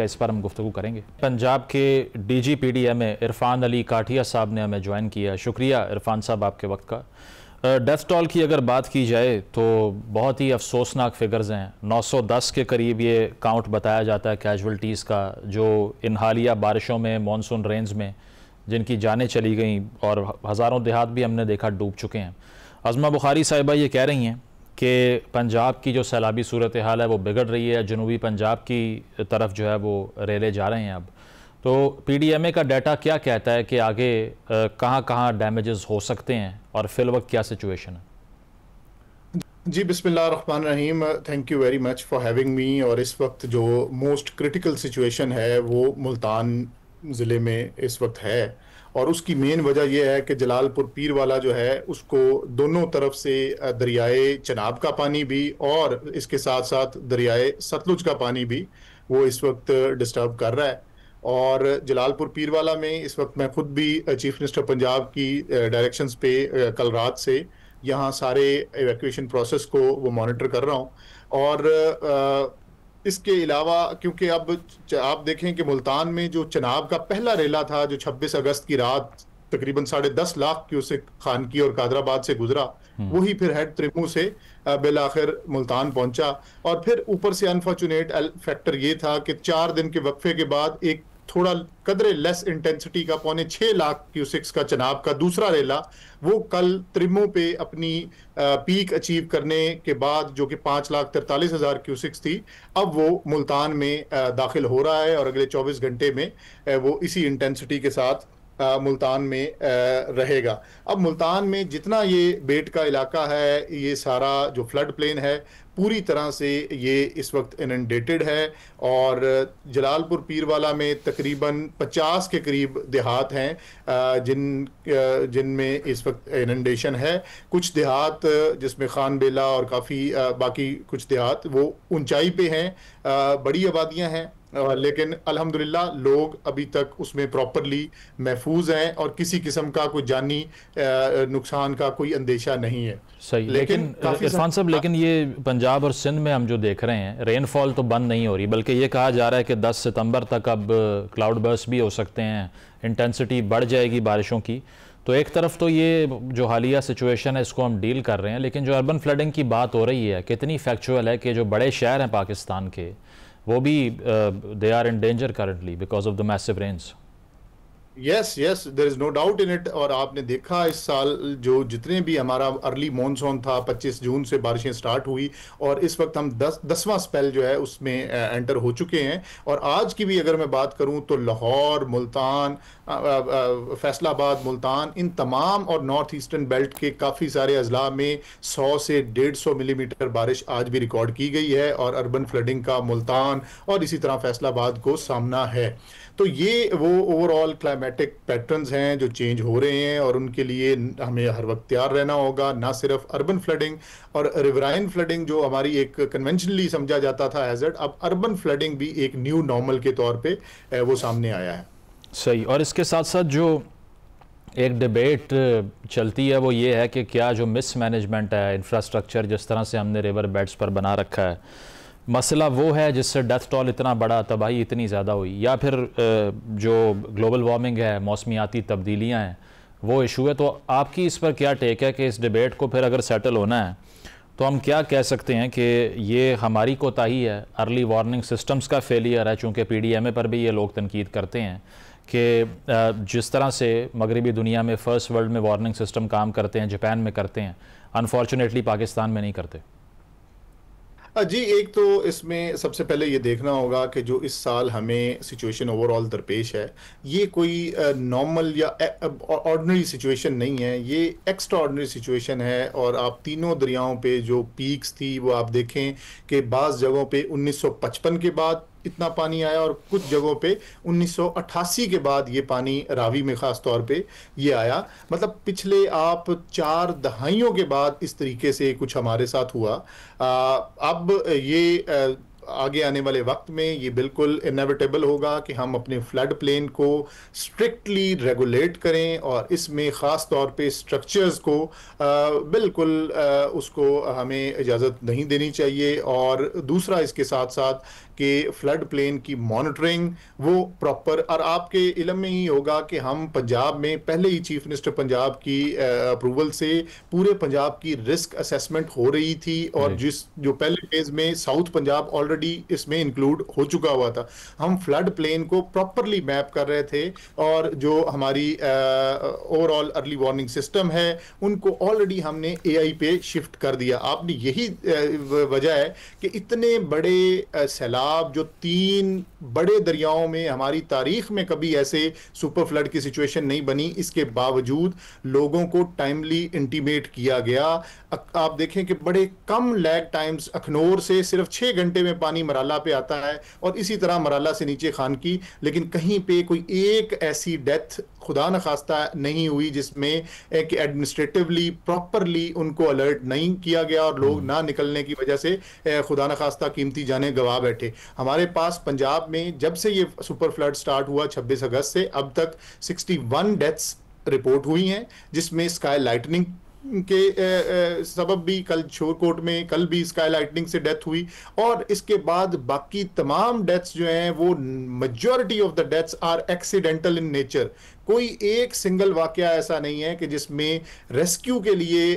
इस पर हम गुफ्तगू करेंगे। पंजाब के DGPDMA इरफान अली काठिया साहब ने हमें ज्वाइन किया। शुक्रिया इरफान साहब आपके वक्त का। डेथ टॉल की अगर बात की जाए तो बहुत ही अफसोसनाक फिगर्स हैं। 910 के करीब ये काउंट बताया जाता है कैजुअल्टीज़ का, जो इन हालिया बारिशों में, मानसून रेंज में जिनकी जानें चली गई और हज़ारों देहात भी हमने देखा डूब चुके हैं। अज़मा बुखारी साहिबा ये कह रही हैं कि पंजाब की जो सैलाबी सूरत हाल है वो बिगड़ रही है, जनूबी पंजाब की तरफ जो है वो रेले जा रहे हैं। अब तो PDMA का डाटा क्या कहता है कि आगे कहाँ कहाँ डैमेजेस हो सकते हैं और फिल वक्त क्या सिचुएशन है? जी बिस्मिल्लाहिर्रहमानिर्रहीम, thank you very much for having me. और इस वक्त जो मोस्ट क्रिटिकल सिचुएशन है वो मुल्तान ज़िले में इस वक्त है, और उसकी मेन वजह यह है कि जलालपुर पीर वाला जो है उसको दोनों तरफ से दरियाए चनाब का पानी भी और इसके साथ साथ दरियाए सतलुज का पानी भी वो इस वक्त डिस्टर्ब कर रहा है। और जलालपुर पीर वाला में इस वक्त मैं खुद भी चीफ मिनिस्टर पंजाब की डायरेक्शंस पे कल रात से यहाँ सारे एवैक्यूएशन प्रोसेस को वो मॉनिटर कर रहा हूँ। और इसके अलावा क्योंकि अब आप देखें कि मुल्तान में जो चनाब का पहला रेला था जो 26 अगस्त की रात तकरीबन 10.5 लाख क्यूसेक खानकी और कादराबाद से गुजरा, वही फिर हेड त्रिमू से बिलाखिर मुल्तान पहुंचा। और फिर ऊपर से अनफॉर्चुनेट फैक्टर ये था कि 4 दिन के वक्फे के बाद एक थोड़ा कदरे लेस इंटेंसिटी का 6.25 लाख क्यूसिक्स का चनाब का दूसरा रेला वो कल त्रिमो पे अपनी पीक अचीव करने के बाद, जो कि 5,43,000 क्यूसिक्स थी, अब वो मुल्तान में दाखिल हो रहा है और अगले 24 घंटे में वो इसी इंटेंसिटी के साथ मुल्तान में रहेगा। अब मुल्तान में जितना ये बेट का इलाका है, ये सारा जो फ्लड प्लेन है पूरी तरह से ये इस वक्त इनंडेटेड है। और जलालपुर पीरवाला में तकरीबन 50 के करीब देहात हैं जिनमें इस वक्त इनंडेशन है। कुछ देहात जिसमें खान बेला और काफ़ी बाकी कुछ देहात वो ऊंचाई पे हैं, बड़ी आबादियां हैं, लेकिन अल्हम्दुलिल्लाह लोग अभी तक उसमें प्रॉपरली महफूज हैं और किसी किस्म का कोई जानी नुकसान का कोई अंदेशा नहीं है। सही, लेकिन इरफान साहब, लेकिन ये पंजाब और सिंध में हम जो देख रहे हैं रेनफॉल तो बंद नहीं हो रही, बल्कि ये कहा जा रहा है कि 10 सितंबर तक अब क्लाउड बर्स्ट भी हो सकते हैं, इंटेंसिटी बढ़ जाएगी बारिशों की। तो एक तरफ तो ये जो हालिया सिचुएशन है इसको हम डील कर रहे हैं, लेकिन जो अर्बन फ्लडिंग की बात हो रही है कितनी फैक्चुअल है कि जो बड़े शहर हैं पाकिस्तान के वो भी they are in danger currently because of the massive rains. Yes yes, there is no doubt in it. और आपने देखा इस साल जो जितने भी हमारा अर्ली मॉनसून था, 25 जून से बारिशें स्टार्ट हुई और इस वक्त हम 10वां स्पेल जो है उसमें एंटर हो चुके हैं। और आज की भी अगर मैं बात करूं तो लाहौर, मुल्तान, फैसलाबाद, मुल्तान, इन तमाम और नॉर्थ ईस्टर्न बेल्ट के काफ़ी सारे अजला में 100 से 150 मिलीमीटर बारिश आज भी रिकॉर्ड की गई है और अर्बन फ्लडिंग का मुल्तान और इसी तरह फैसलाबाद को सामना है। तो ये वो ओवरऑल क्लाइमेटिक पैटर्न्स हैं जो चेंज हो रहे हैं और उनके लिए हमें हर वक्त तैयार रहना होगा। ना सिर्फ अर्बन फ्लडिंग और रिवराइन फ्लडिंग जो हमारी एक कन्वेंशनली समझा जाता था हैजर्ड, अब अर्बन फ्लडिंग भी एक न्यू नॉर्मल के तौर पे वो सामने आया है। सही। और इसके साथ साथ जो एक डिबेट चलती है वो ये है कि क्या जो मिसमैनेजमेंट है, इंफ्रास्ट्रक्चर जिस तरह से हमने रिवर बेड्स पर बना रखा है, मसला वो है जिससे डेथ टॉल इतना बड़ा, तबाही इतनी ज़्यादा हुई, या फिर जो ग्लोबल वार्मिंग है, मौसमियाती तब्दीलियाँ हैं, वो इशू है? तो आपकी इस पर क्या टेक है कि इस डिबेट को फिर अगर सेटल होना है तो हम क्या कह सकते हैं कि ये हमारी कोताही है, अर्ली वार्निंग सिस्टम्स का फेलियर है? चूँकि PDMA पर भी ये लोग तनकीद करते हैं कि जिस तरह से मगरबी दुनिया में फ़र्स्ट वर्ल्ड में वार्निंग सिस्टम काम करते हैं, जापान में करते हैं, अनफॉर्चुनेटली पाकिस्तान में नहीं करते। जी, एक तो इसमें सबसे पहले ये देखना होगा कि जो इस साल हमें सिचुएशन ओवरऑल दरपेश है ये कोई नॉर्मल या ऑर्डिनरी सिचुएशन नहीं है, ये एक्स्ट्रा ऑर्डिनरी सिचुएशन है। और आप तीनों दरियाओं पे जो पीक्स थी वो आप देखें कि बाज़ जगहों पे 1955 के बाद इतना पानी आया और कुछ जगहों पे 1988 के बाद ये पानी रावी में ख़ास तौर पे ये आया। मतलब पिछले आप 4 दहाइयों के बाद इस तरीके से कुछ हमारे साथ हुआ। अब ये आगे आने वाले वक्त में ये बिल्कुल इनएविटेबल होगा कि हम अपने फ्लड प्लेन को स्ट्रिक्टली रेगुलेट करें और इसमें ख़ास तौर पे स्ट्रक्चर्स को बिल्कुल उसको हमें इजाज़त नहीं देनी चाहिए। और दूसरा इसके साथ साथ कि फ्लड प्लेन की मॉनिटरिंग वो प्रॉपर, और आपके इल्म में ही होगा कि हम पंजाब में पहले ही चीफ मिनिस्टर पंजाब की अप्रूवल से पूरे पंजाब की रिस्क असेसमेंट हो रही थी, और जो पहले फेज में साउथ पंजाब ऑलरेडी इसमें इंक्लूड हो चुका हुआ था। हम फ्लड प्लेन को प्रॉपरली मैप कर रहे थे, और जो हमारी ओवरऑल अर्ली वार्निंग सिस्टम है उनको ऑलरेडी हमने एआई पे शिफ्ट कर दिया। आपने यही वजह है कि इतने बड़े सैलाब, जो 3 बड़े दरियाओं में हमारी तारीख में कभी ऐसे सुपर फ्लड की सिचुएशन नहीं बनी, इसके बावजूद लोगों को टाइमली इंटीमेट किया गया। आप देखें कि बड़े कम लैग टाइम्स, अखनौर से सिर्फ 6 घंटे में पानी मराला पे आता है, और इसी तरह मराला से नीचे खान की, लेकिन कहीं पे कोई एक ऐसी डेथ खुदा न खास्ता नहीं हुई जिसमें एक एडमिनिस्ट्रेटिवली प्रॉपरली उनको अलर्ट नहीं किया गया और लोग ना निकलने की वजह से खुदा न खास्ता कीमती जाने गवा बैठे। हमारे पास पंजाब में जब से ये सुपर फ्लड स्टार्ट हुआ 26 अगस्त से अब तक 61 डेथ्स रिपोर्ट हुई हैं, जिसमें स्काई लाइटनिंग के सबब भी कल शोरकोट में कल भी स्काई लाइटनिंग से डेथ हुई, और इसके बाद बाकी तमाम डेथ्स जो हैं वो majority of the deaths are accidental in nature. कोई एक सिंगल वाकया ऐसा नहीं है कि जिसमें रेस्क्यू के लिए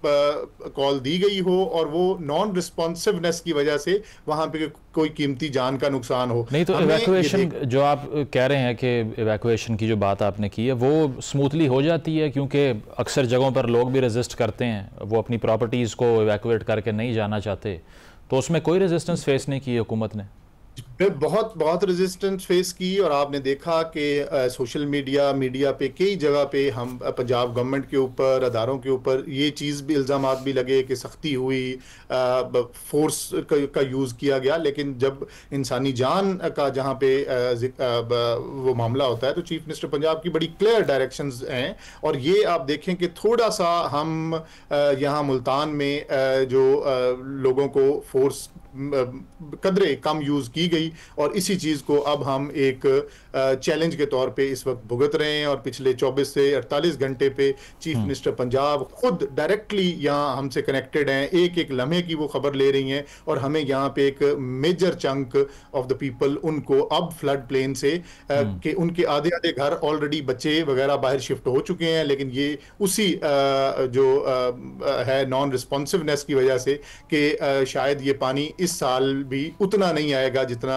कॉल दी गई हो और वो नॉन रिस्पॉन्सिवनेस की वजह से वहां पे कोई कीमती जान का नुकसान हो। नहीं तो इवैक्यूएशन जो आप कह रहे हैं कि इवैक्यूएशन की जो बात आपने की है वो स्मूथली हो जाती है, क्योंकि अक्सर जगहों पर लोग भी रेजिस्ट करते हैं, वो अपनी प्रॉपर्टीज़ को इवैक्यूएट करके नहीं जाना चाहते, तो उसमें कोई रेजिस्टेंस फेस नहीं की हुकूमत ने? बहुत बहुत रेजिस्टेंस फेस की, और आपने देखा कि सोशल मीडिया पे कई जगह पे हम पंजाब गवर्नमेंट के ऊपर, अदारों के ऊपर ये चीज़ भी इल्ज़ामात भी लगे कि सख्ती हुई, फोर्स का यूज़ किया गया, लेकिन जब इंसानी जान का जहाँ पे वो मामला होता है तो चीफ मिनिस्टर पंजाब की बड़ी क्लियर डायरेक्शंस हैं। और ये आप देखें कि थोड़ा सा हम यहाँ मुल्तान में जो लोगों को फोर्स कदरे कम यूज की गई, और इसी चीज को अब हम एक चैलेंज के तौर पे इस वक्त भुगत रहे हैं। और पिछले 24 से 48 घंटे पे चीफ मिनिस्टर पंजाब खुद डायरेक्टली यहाँ हमसे कनेक्टेड हैं, एक एक लम्हे की वो खबर ले रही हैं, और हमें यहाँ पे एक major chunk of the people उनको अब फ्लड प्लेन से कि उनके आधे आधे घर ऑलरेडी बच्चे वगैरह बाहर शिफ्ट हो चुके हैं, लेकिन ये उसी जो है नॉन रिस्पॉन्सिवनेस की वजह से कि शायद ये पानी इस साल भी उतना नहीं आएगा जितना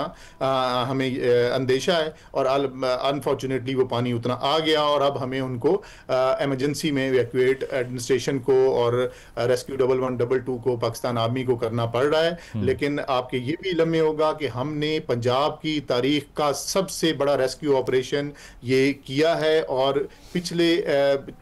हमें अंदेशा है, और अनफॉर्चुनेटली वो पानी उतना आ गया, और अब हमें उनको इमरजेंसी में इवैक्यूएट एडमिनिस्ट्रेशन को और रेस्क्यू 1112 को, पाकिस्तान आर्मी को करना पड़ रहा है। लेकिन आपके ये भी इल्म में होगा कि हमने पंजाब की तारीख का सबसे बड़ा रेस्क्यू ऑपरेशन ये किया है, और पिछले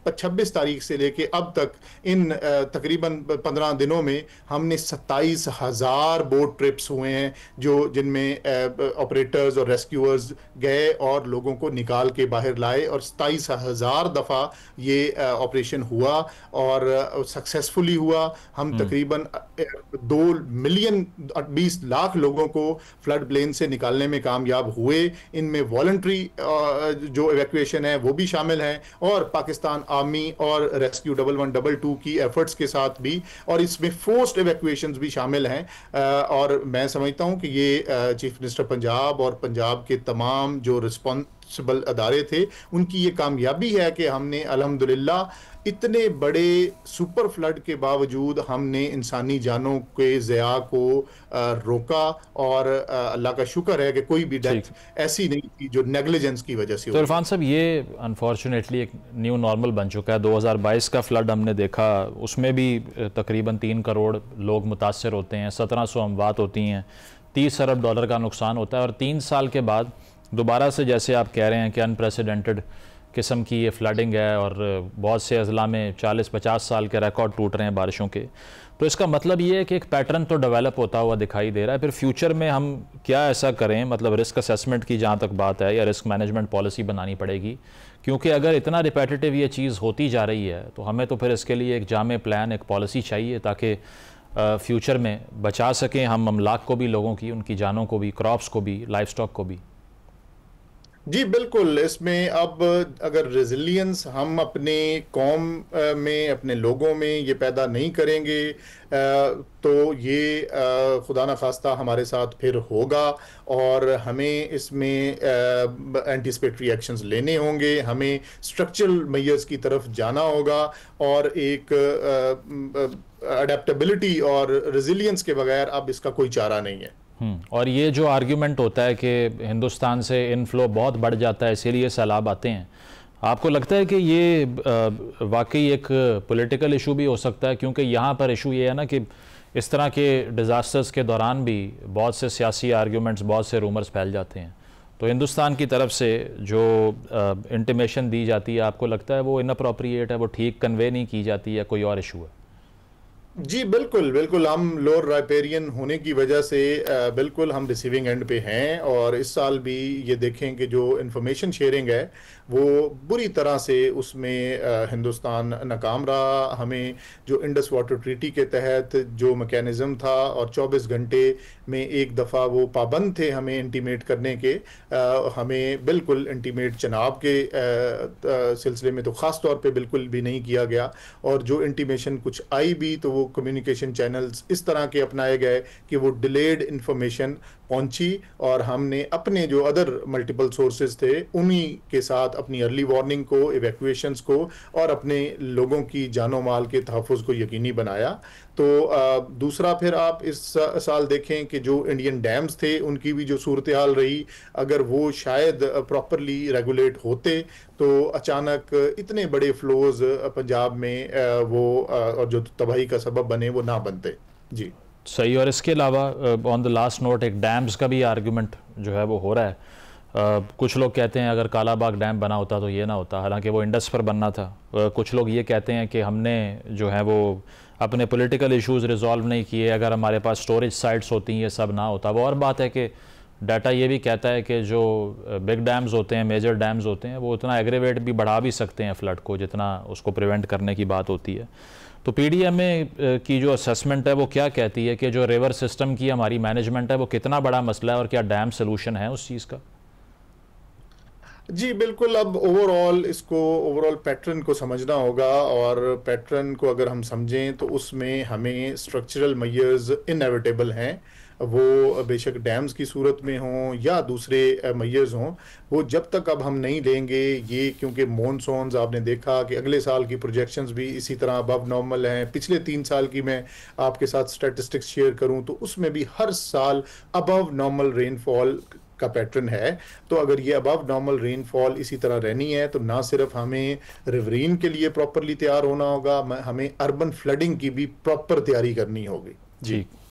26 तारीख से लेके अब तक इन तकरीबन 15 दिनों में हमने 27,000 बोट ट्रिप्स हुए हैं, जो जिनमें ऑपरेटर्स और रेस्क्यूअर्स गए और लोगों को निकाल के बाहर लाए, और 27,000 दफ़ा ये ऑपरेशन हुआ और सक्सेसफुली हुआ। हम तकरीबन 2 मिलियन 20 लाख लोगों को फ्लड प्लेन से निकालने में कामयाब हुए। इनमें वॉलंटरी जो इवैक्यूएशन है वो भी शामिल है, और पाकिस्तान आर्मी और रेस्क्यू 1112 की एफर्ट्स के साथ भी, और इसमें फोर्स्ड इवैक्यूएशंस भी शामिल हैं। और मैं समझता हूं कि ये चीफ मिनिस्टर पंजाब और पंजाब के तमाम जो रिस्पॉन्सिबल अदारे थे उनकी ये कामयाबी है कि हमने अल्हम्दुलिल्लाह इतने बड़े सुपर फ्लड के बावजूद हमने इंसानी जानों के ज़िया को रोका, और अल्लाह का शुक्र है कि कोई भी डेथ ऐसी नहीं थी जो नेग्लिजेंस की वजह से। तो इरफान साहब, ये अनफॉर्चुनेटली एक न्यू नॉर्मल बन चुका है। 2022 का फ्लड हमने देखा, उसमें भी तकरीबन 3 करोड़ लोग मुतासर होते हैं, 1700 अमवात होती हैं, 30 अरब डॉलर का नुकसान होता है, और 3 साल के बाद दोबारा से जैसे आप कह रहे हैं कि अनप्रेसिडेंटेड किस्म की ये फ्लडिंग है, और बहुत से अजला में 40-50 साल के रिकॉर्ड टूट रहे हैं बारिशों के। तो इसका मतलब ये है कि एक पैटर्न तो डेवलप होता हुआ दिखाई दे रहा है। फिर फ्यूचर में हम क्या ऐसा करें, मतलब रिस्क असेसमेंट की जहाँ तक बात है, या रिस्क मैनेजमेंट पॉलिसी बनानी पड़ेगी, क्योंकि अगर इतना रिपीटेटिव ये चीज़ होती जा रही है तो हमें तो फिर इसके लिए एक जामे प्लान, एक पॉलिसी चाहिए, ताकि फ्यूचर में बचा सकें हम अमलाक को भी, लोगों की, उनकी जानों को भी, क्रॉप्स को भी, लाइफ स्टॉक को भी। जी बिल्कुल, इसमें अब अगर रेजिलियंस हम अपने कौम में, अपने लोगों में ये पैदा नहीं करेंगे, तो ये खुदा न खास्ता हमारे साथ फिर होगा, और हमें इसमें एंटीसिपेटरी एक्शंस लेने होंगे, हमें स्ट्रक्चरल मेजर्स की तरफ जाना होगा, और एक अडेप्टेबिलिटी और रेजिलियंस के बगैर अब इसका कोई चारा नहीं है। और ये जो आर्ग्यूमेंट होता है कि हिंदुस्तान से इनफ्लो बहुत बढ़ जाता है इसीलिए सैलाब आते हैं, आपको लगता है कि ये वाकई एक पॉलिटिकल इशू भी हो सकता है? क्योंकि यहाँ पर इशू ये है ना कि इस तरह के डिज़ास्टर्स के दौरान भी बहुत से सियासी आर्ग्यूमेंट्स, बहुत से रूमर्स फैल जाते हैं, तो हिंदुस्तान की तरफ से जो इंटीमेशन दी जाती है, आपको लगता है वो इनअप्रोप्रिएट है, वो ठीक कन्वे नहीं की जाती है, कोई और इशू है? जी बिल्कुल बिल्कुल, हम लोअर राइपेरियन होने की वजह से बिल्कुल हम रिसीविंग एंड पे हैं, और इस साल भी ये देखें कि जो इंफॉर्मेशन शेयरिंग है वो बुरी तरह से उसमें हिंदुस्तान नाकाम रहा। हमें जो इंडस वाटर ट्रीटी के तहत जो मैकेनिज़्म था, और 24 घंटे में एक दफ़ा वो पाबंद थे हमें इंटीमेट करने के, हमें बिल्कुल इंटीमेट चनाब के सिलसिले में तो ख़ास तौर पे बिल्कुल भी नहीं किया गया, और जो इंटीमेशन कुछ आई भी तो वो कम्युनिकेशन चैनल्स इस तरह के अपनाए गए कि वो डिलेड इंफॉर्मेशन पहुंची, और हमने अपने जो अदर मल्टीपल सोर्सेज थे उन्हीं के साथ अपनी अर्ली वार्निंग को, इवैक्यूएशंस को, और अपने लोगों की जानो माल के तहफ़्फ़ुज़ को यकीनी बनाया। तो दूसरा, फिर आप इस साल देखें कि जो इंडियन डैम्स थे उनकी भी जो सूरत हाल रही, अगर वो शायद प्रॉपरली रेगुलेट होते तो अचानक इतने बड़े फ्लोज पंजाब में और जो तबाही का सबब बने वो ना बनते। जी सही। और इसके अलावा ऑन द लास्ट नोट, एक डैम्स का भी आर्गुमेंट जो है वो हो रहा है। कुछ लोग कहते हैं अगर कालाबाग डैम बना होता तो ये ना होता, हालांकि वो इंडस पर बनना था। कुछ लोग ये कहते हैं कि हमने जो है वो अपने पॉलिटिकल इश्यूज़ रिजॉल्व नहीं किए, अगर हमारे पास स्टोरेज साइट्स होती ये सब ना होता। वो और बात है कि डाटा ये भी कहता है कि जो बिग डैम्स होते हैं, मेजर डैम्स होते हैं, वो उतना एग्रेवेट भी बढ़ा भी सकते हैं फ्लड को जितना उसको प्रिवेंट करने की बात होती है। तो पीडीएमए की जो असेसमेंट है वो क्या कहती है कि जो रिवर सिस्टम की हमारी मैनेजमेंट है वो कितना बड़ा मसला है, और क्या डैम सोल्यूशन है उस चीज़ का? जी बिल्कुल, अब ओवरऑल पैटर्न को समझना होगा, और पैटर्न को अगर हम समझें तो उसमें हमें स्ट्रक्चरल मेजर्स इनएविटेबल हैं, वो बेशक डैम्स की सूरत में हों या दूसरे मेजर्स हों, वो जब तक अब हम नहीं लेंगे ये, क्योंकि मॉनसून्स आपने देखा कि अगले साल की प्रोजेक्शंस भी इसी तरह अबव नॉर्मल हैं। पिछले 3 साल की मैं आपके साथ स्टैटिस्टिक्स शेयर करूं तो उसमें भी हर साल अबव नॉर्मल रेनफॉल का पैटर्न है। तो अगर ये अबव नॉर्मल रेनफॉल इसी तरह रहनी है तो ना सिर्फ हमें रिवरीन के लिए प्रॉपरली तैयार होना होगा, हमें अर्बन फ्लडिंग की भी प्रॉपर तैयारी करनी होगी। जी। ठीक।